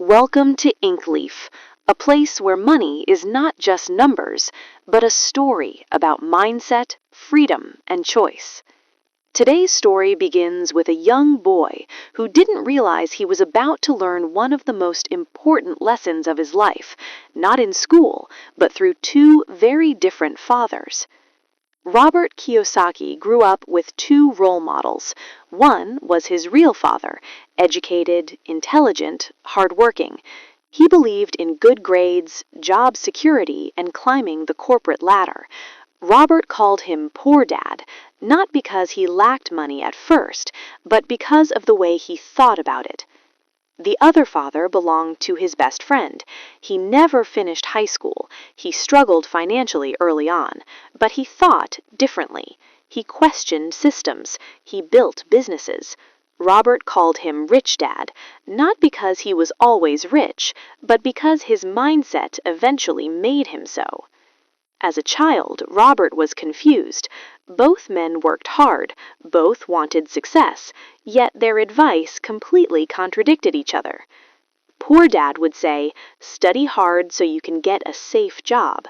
Welcome to Inkleaf, a place where money is not just numbers, but a story about mindset, freedom, and choice. Today's story begins with a young boy who didn't realize he was about to learn one of the most important lessons of his life, not in school, but through two very different fathers. Robert Kiyosaki grew up with two role models. One was his real father, educated, intelligent, hardworking. He believed in good grades, job security, and climbing the corporate ladder. Robert called him Poor Dad, not because he lacked money at first, but because of the way he thought about it. The other father belonged to his best friend. He never finished high school. He struggled financially early on, but he thought differently. He questioned systems. He built businesses. Robert called him Rich Dad, not because he was always rich, but because his mindset eventually made him so. As a child, Robert was confused. Both men worked hard, both wanted success, yet their advice completely contradicted each other. Poor Dad would say, "Study hard so you can get a safe job."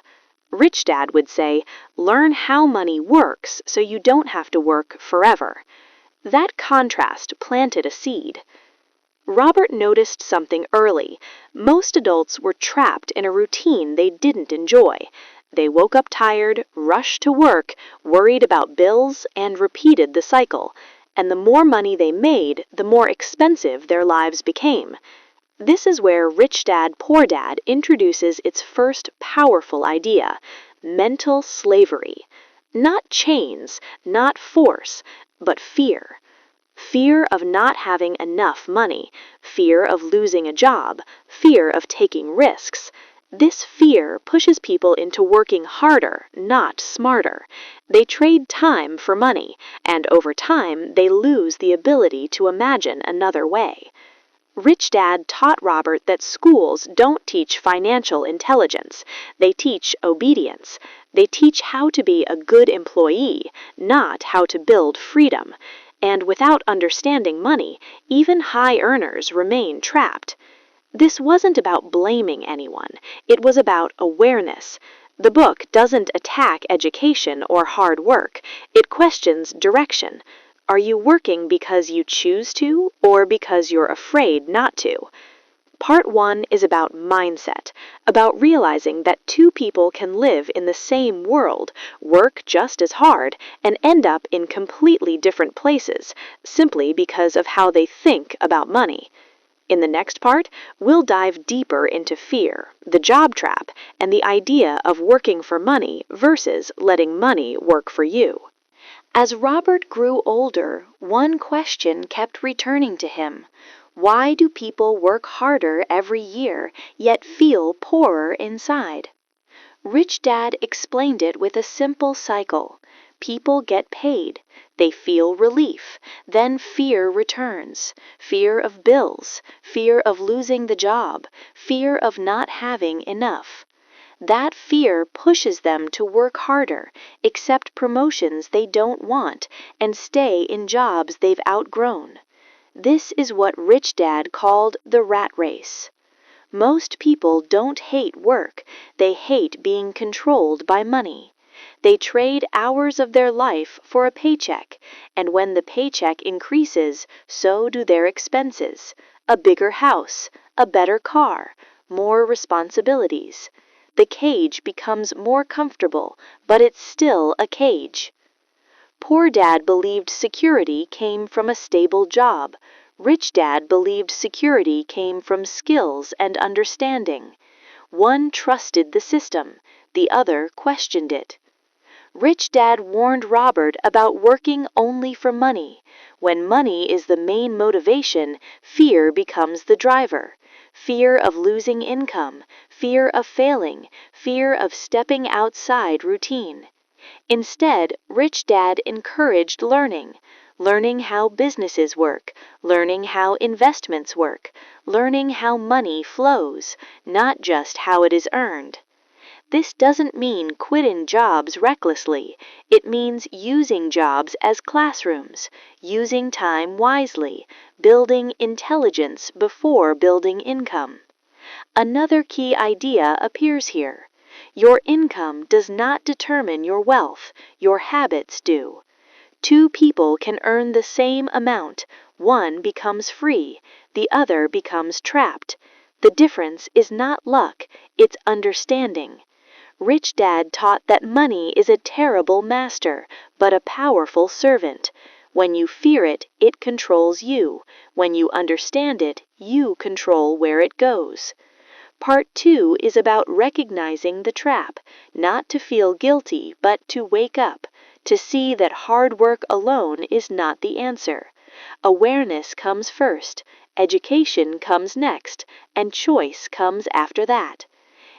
Rich Dad would say, "Learn how money works so you don't have to work forever." That contrast planted a seed. Robert noticed something early. Most adults were trapped in a routine they didn't enjoy. They woke up tired, rushed to work, worried about bills, and repeated the cycle. And the more money they made, the more expensive their lives became. This is where Rich Dad, Poor Dad introduces its first powerful idea: mental slavery. Not chains, not force, but fear. Fear of not having enough money, fear of losing a job, fear of taking risks. This fear pushes people into working harder, not smarter. They trade time for money, and over time they lose the ability to imagine another way. Rich Dad taught Robert that schools don't teach financial intelligence. They teach obedience. They teach how to be a good employee, not how to build freedom. And without understanding money, even high earners remain trapped. This wasn't about blaming anyone. It was about awareness. The book doesn't attack education or hard work. It questions direction. Are you working because you choose to, or because you're afraid not to? Part 1 is about mindset, about realizing that two people can live in the same world, work just as hard, and end up in completely different places, simply because of how they think about money. In the next part, we'll dive deeper into fear, the job trap, and the idea of working for money versus letting money work for you. As Robert grew older, one question kept returning to him. Why do people work harder every year, yet feel poorer inside? Rich Dad explained it with a simple cycle. People get paid. They feel relief. Then fear returns. Fear of bills. Fear of losing the job. Fear of not having enough. That fear pushes them to work harder, accept promotions they don't want, and stay in jobs they've outgrown. This is what Rich Dad called the rat race. Most people don't hate work, they hate being controlled by money. They trade hours of their life for a paycheck, and when the paycheck increases, so do their expenses. A bigger house, a better car, more responsibilities. The cage becomes more comfortable, but it's still a cage. Poor Dad believed security came from a stable job. Rich Dad believed security came from skills and understanding. One trusted the system, the other questioned it. Rich Dad warned Robert about working only for money. When money is the main motivation, fear becomes the driver. Fear of losing income, fear of failing, fear of stepping outside routine. Instead, Rich Dad encouraged learning how businesses work, learning how investments work, learning how money flows, not just how it is earned. This doesn't mean quitting jobs recklessly. It means using jobs as classrooms, using time wisely, building intelligence before building income. Another key idea appears here. Your income does not determine your wealth, your habits do. Two people can earn the same amount. One becomes free, the other becomes trapped. The difference is not luck, it's understanding. Rich Dad taught that money is a terrible master, but a powerful servant. When you fear it, it controls you. When you understand it, you control where it goes. Part 2 is about recognizing the trap, not to feel guilty, but to wake up, to see that hard work alone is not the answer. Awareness comes first, education comes next, and choice comes after that.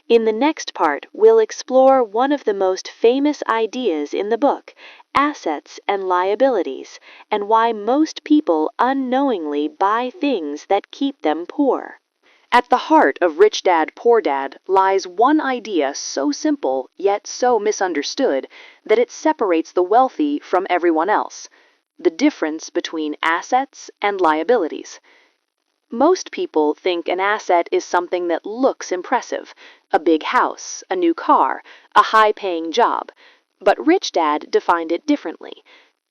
In the next part, we'll explore one of the most famous ideas in the book, assets and liabilities, and why most people unknowingly buy things that keep them poor. At the heart of Rich Dad, Poor Dad lies one idea so simple yet so misunderstood that it separates the wealthy from everyone else: the difference between assets and liabilities. Most people think an asset is something that looks impressive: a big house, a new car, a high-paying job. But Rich Dad defined it differently.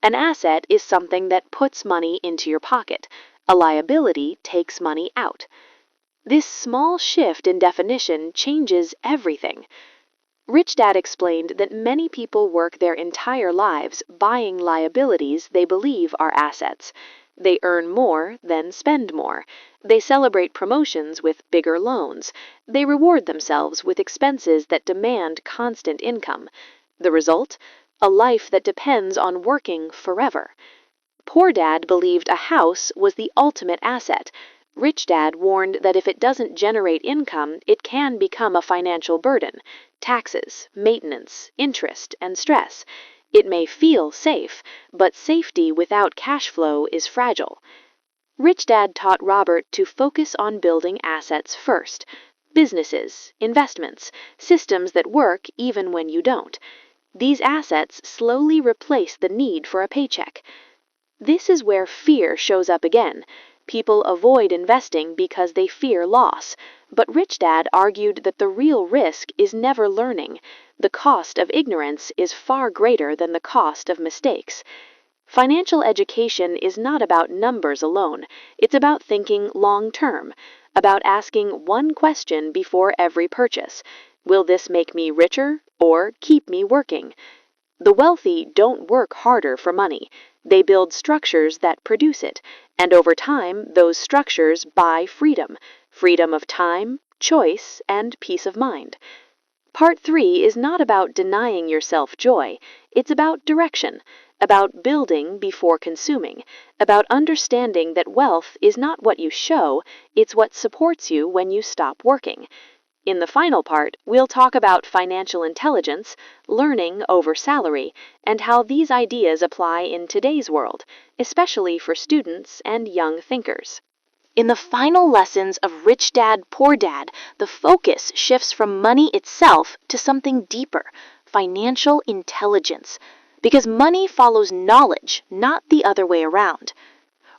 An asset is something that puts money into your pocket. A liability takes money out. This small shift in definition changes everything. Rich Dad explained that many people work their entire lives buying liabilities they believe are assets. They earn more, then spend more. They celebrate promotions with bigger loans. They reward themselves with expenses that demand constant income. The result? A life that depends on working forever. Poor Dad believed a house was the ultimate asset. Rich Dad warned that if it doesn't generate income, it can become a financial burden: taxes, maintenance, interest, and stress. It may feel safe, but safety without cash flow is fragile. Rich Dad taught Robert to focus on building assets first: businesses, investments, systems that work even when you don't. These assets slowly replace the need for a paycheck. This is where fear shows up again. People avoid investing because they fear loss. But Rich Dad argued that the real risk is never learning. The cost of ignorance is far greater than the cost of mistakes. Financial education is not about numbers alone. It's about thinking long-term, about asking one question before every purchase: will this make me richer or keep me working? The wealthy don't work harder for money. They build structures that produce it, and over time, those structures buy freedom: freedom of time, choice, and peace of mind. Part 3 is not about denying yourself joy. It's about direction, about building before consuming, about understanding that wealth is not what you show, it's what supports you when you stop working. In the final part, we'll talk about financial intelligence, learning over salary, and how these ideas apply in today's world, especially for students and young thinkers. In the final lessons of Rich Dad, Poor Dad, the focus shifts from money itself to something deeper: financial intelligence. Because money follows knowledge, not the other way around.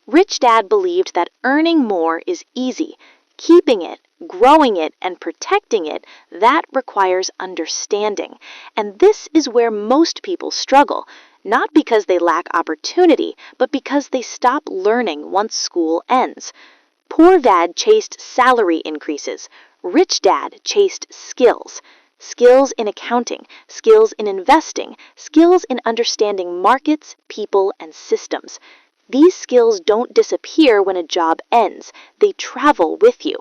Rich Dad believed that earning more is easy. Keeping it, growing it, and protecting it, that requires understanding. And this is where most people struggle, not because they lack opportunity, but because they stop learning once school ends. Poor Dad chased salary increases. Rich Dad chased skills. Skills in accounting, skills in investing, skills in understanding markets, people, and systems. These skills don't disappear when a job ends. They travel with you.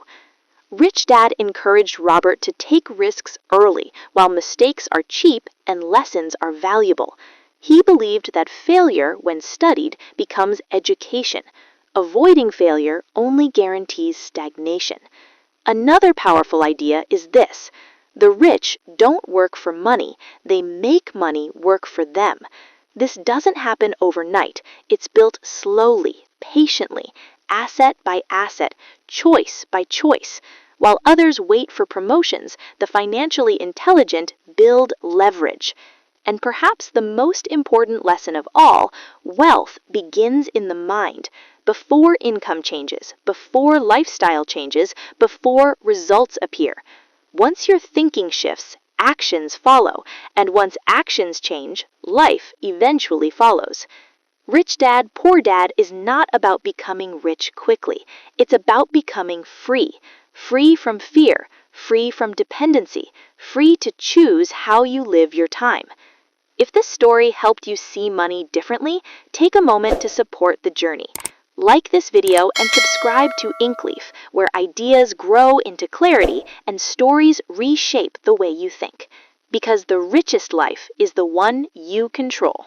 Rich Dad encouraged Robert to take risks early, while mistakes are cheap and lessons are valuable. He believed that failure, when studied, becomes education. Avoiding failure only guarantees stagnation. Another powerful idea is this: the rich don't work for money, they make money work for them. This doesn't happen overnight. It's built slowly, patiently, asset by asset, choice by choice. While others wait for promotions, the financially intelligent build leverage. And perhaps the most important lesson of all, wealth begins in the mind, before income changes, before lifestyle changes, before results appear. Once your thinking shifts, actions follow, and once actions change, life eventually follows. Rich Dad, Poor Dad is not about becoming rich quickly. It's about becoming free. Free from fear, free from dependency, free to choose how you live your time. If this story helped you see money differently, take a moment to support the journey. Like this video and subscribe to Inkleaf, where ideas grow into clarity and stories reshape the way you think. Because the richest life is the one you control.